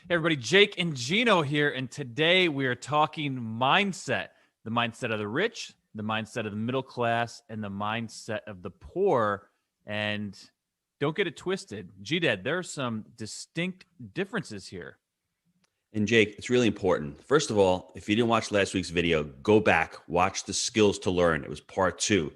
Hey everybody, Jake and Gino here, and today we are talking mindset. The mindset of the rich, the mindset of the middle class, and the mindset of the poor. And don't get it twisted. G-Dad, there are some distinct differences here. And Jake, it's really important. First of all, if you didn't watch last week's video, go back, watch the skills to learn. It was part 2.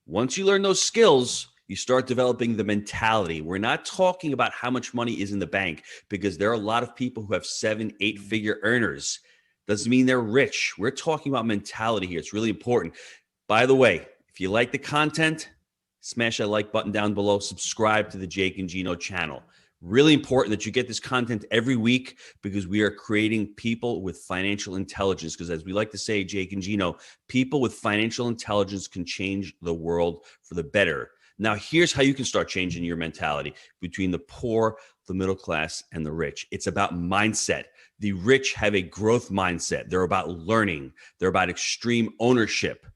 Once you learn those skills, you start developing the mentality. We're not talking about how much money is in the bank because there are a lot of people who have 7, 8-figure earners. Doesn't mean they're rich. We're talking about mentality here. It's really important. By the way, if you like the content, smash that like button down below. Subscribe to the Jake and Gino channel. Really important that you get this content every week because we are creating people with financial intelligence. Because as we like to say, Jake and Gino, people with financial intelligence can change the world for the better. Now, here's how you can start changing your mentality between the poor, the middle class, and the rich. It's about mindset. The rich have a growth mindset. They're about learning. They're about extreme ownership.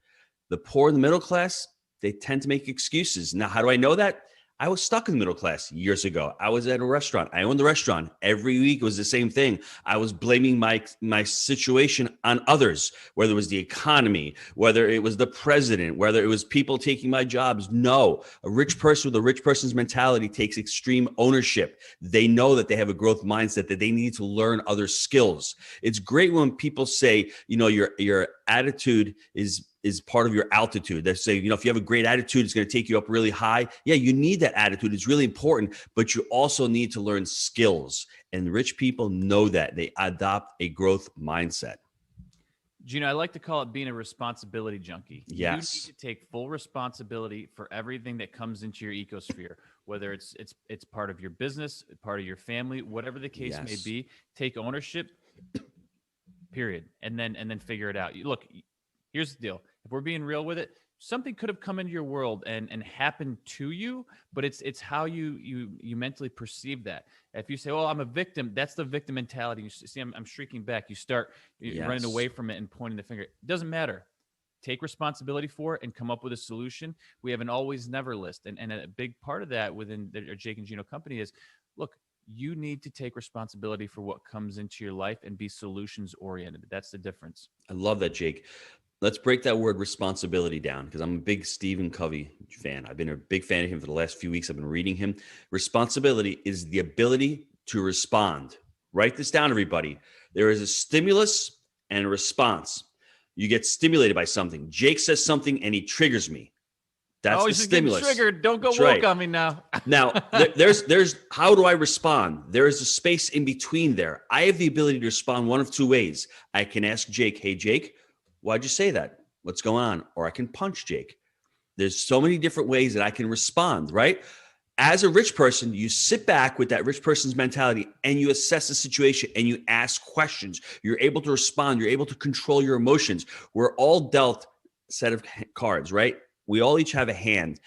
The poor and the middle class, they tend to make excuses. Now, how do I know that? I was stuck in the middle class years ago. I was at a restaurant. I owned the restaurant. Every week it was the same thing. I was blaming my situation on others, whether it was the economy, whether it was the president, whether it was people taking my jobs. No, a rich person with a rich person's mentality takes extreme ownership. They know that they have a growth mindset, that they need to learn other skills. It's great when people say, your attitude is part of your altitude. They say, if you have a great attitude, it's going to take you up really high. Yeah, you need that attitude. It's really important, but you also need to learn skills. And rich people know that. They adopt a growth mindset. Gino, I like to call it being a responsibility junkie. Yes. You need to take full responsibility for everything that comes into your ecosphere, whether it's part of your business, part of your family, whatever the case may be. Take ownership, period, and then figure it out. Look, here's the deal. If we're being real with it, something could have come into your world and happened to you, but it's how you mentally perceive that. If you say, "Oh, I'm a victim," that's the victim mentality. You see, I'm shrieking back. You start running away from it and pointing the finger. It doesn't matter. Take responsibility for it and come up with a solution. We have an always never list, and a big part of that within the Jake and Gino company is, look, you need to take responsibility for what comes into your life and be solutions oriented. That's the difference. I love that, Jake. Let's break that word responsibility down because I'm a big Stephen Covey fan. I've been a big fan of him for the last few weeks. I've been reading him. Responsibility is the ability to respond. Write this down, everybody. There is a stimulus and a response. You get stimulated by something. Jake says something and he triggers me. That's the stimulus. Triggered. Don't go woke on me now. Now, there's how do I respond? There is a space in between there. I have the ability to respond one of two ways. I can ask Jake, "Hey, Jake, why'd you say that? What's going on?" Or I can punch Jake. There's so many different ways that I can respond, right? As a rich person, you sit back with that rich person's mentality and you assess the situation and you ask questions. You're able to respond. You're able to control your emotions. We're all dealt a set of cards, right? We all each have a hand.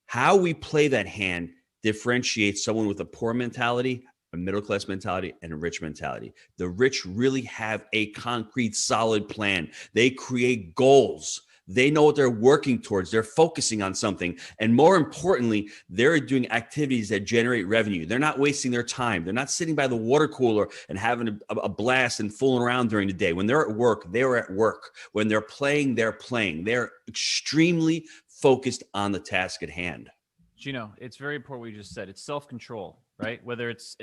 How we play that hand differentiates someone with a poor mentality, a middle-class mentality, and a rich mentality. The rich really have a concrete, solid plan. They create goals. They know what they're working towards. They're focusing on something. And more importantly, they're doing activities that generate revenue. They're not wasting their time. They're not sitting by the water cooler and having a blast and fooling around during the day. When they're at work, they're at work. When they're playing, they're playing. They're extremely focused on the task at hand. Gino, it's very important what you just said. It's self-control, right? Whether it's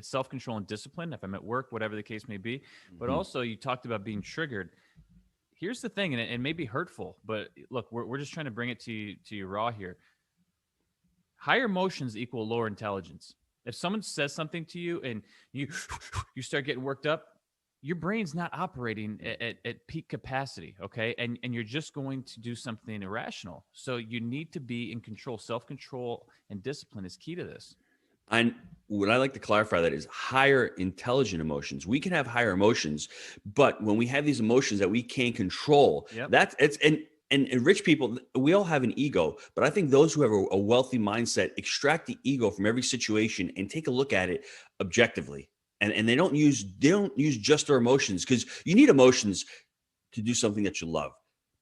self-control and discipline, if I'm at work, whatever the case may be. But also you talked about being triggered. Here's the thing, and it may be hurtful, but look, we're just trying to bring it to you raw here. Higher emotions equal lower intelligence. If someone says something to you and you start getting worked up, your brain's not operating at peak capacity, okay? And you're just going to do something irrational. So you need to be in control. Self-control and discipline is key to this. And what I like to clarify that is higher intelligent emotions. We can have higher emotions, but when we have these emotions that we can't control, and rich people, we all have an ego, but I think those who have a wealthy mindset extract the ego from every situation and take a look at it objectively. And they don't use just their emotions, because you need emotions to do something that you love.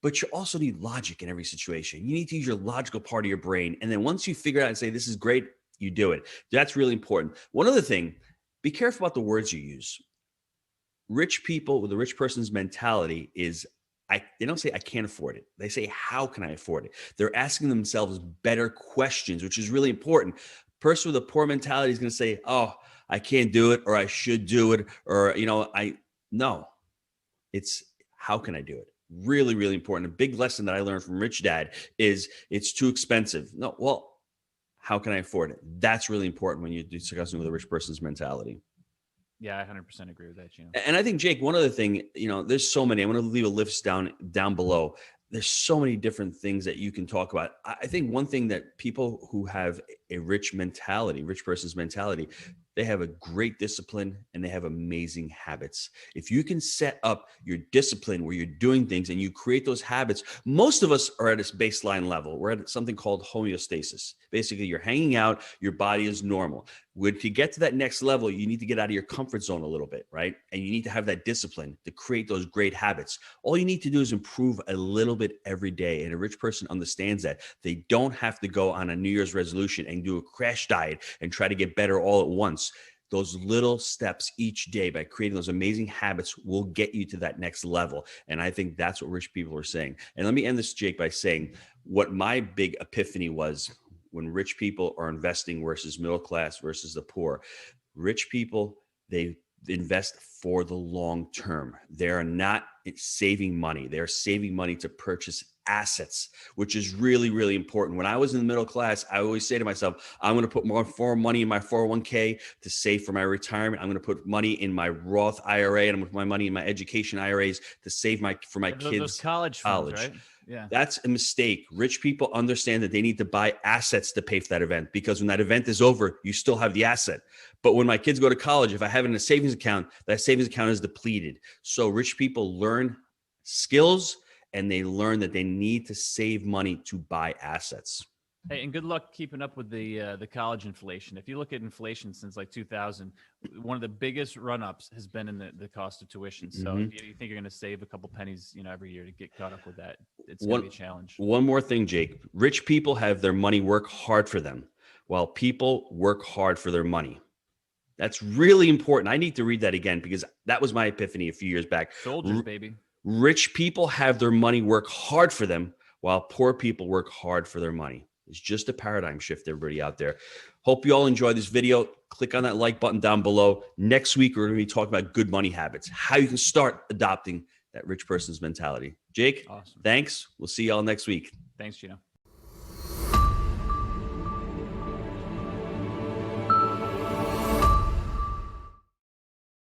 But you also need logic in every situation. You need to use your logical part of your brain. And then once you figure out and say, this is great, you do it. That's really important. One other thing, be careful about the words you use. Rich people with a rich person's mentality is, they don't say, I can't afford it. They say, how can I afford it? They're asking themselves better questions, which is really important. Person with a poor mentality is going to say, oh, I can't do it, or I should do it, or, no, it's how can I do it? Really, really important. A big lesson that I learned from Rich Dad is it's too expensive. No, well, how can I afford it? That's really important when you're discussing with a rich person's mentality. Yeah, I 100% agree with that, Gino. And I think, Jake, one other thing, there's so many. I'm going to leave a list down below. There's so many different things that you can talk about. I think one thing that people who have a rich person's mentality, they have a great discipline and they have amazing habits. If you can set up your discipline where you're doing things and you create those habits, most of us are at this baseline level. We're at something called homeostasis. Basically, you're hanging out, your body is normal. To get to that next level, you need to get out of your comfort zone a little bit, right? And you need to have that discipline to create those great habits. All you need to do is improve a little bit every day. And a rich person understands that. They don't have to go on a New Year's resolution and do a crash diet and try to get better all at once. Those little steps each day by creating those amazing habits will get you to that next level. And I think that's what rich people are saying. And let me end this, Jake, by saying what my big epiphany was when rich people are investing versus middle class versus the poor. Rich people, they invest for the long term. They are not saving money. They're saving money to purchase assets, which is really, really important. When I was in the middle class, I always say to myself, I'm going to put more money in my 401k to save for my retirement. I'm going to put money in my Roth IRA, and I'm going to put my money in my education IRAs to save for my kids' those college funds, right? Yeah. That's a mistake. Rich people understand that they need to buy assets to pay for that event, because when that event is over, you still have the asset. But when my kids go to college, if I have it in a savings account, that savings account is depleted. So rich people learn skills and they learn that they need to save money to buy assets. Hey, and good luck keeping up with the college inflation. If you look at inflation since like 2000, one of the biggest run-ups has been in the cost of tuition. So if you think you're going to save a couple pennies, every year to get caught up with that, it's going to be a challenge. One more thing, Jake. Rich people have their money work hard for them, while people work hard for their money. That's really important. I need to read that again because that was my epiphany a few years back. Soldiers, baby. Rich people have their money work hard for them, while poor people work hard for their money. It's just a paradigm shift, everybody out there. Hope you all enjoyed this video. Click on that like button down below. Next week, we're going to be talking about good money habits, how you can start adopting that rich person's mentality. Jake, awesome. Thanks. We'll see y'all next week. Thanks, Gino.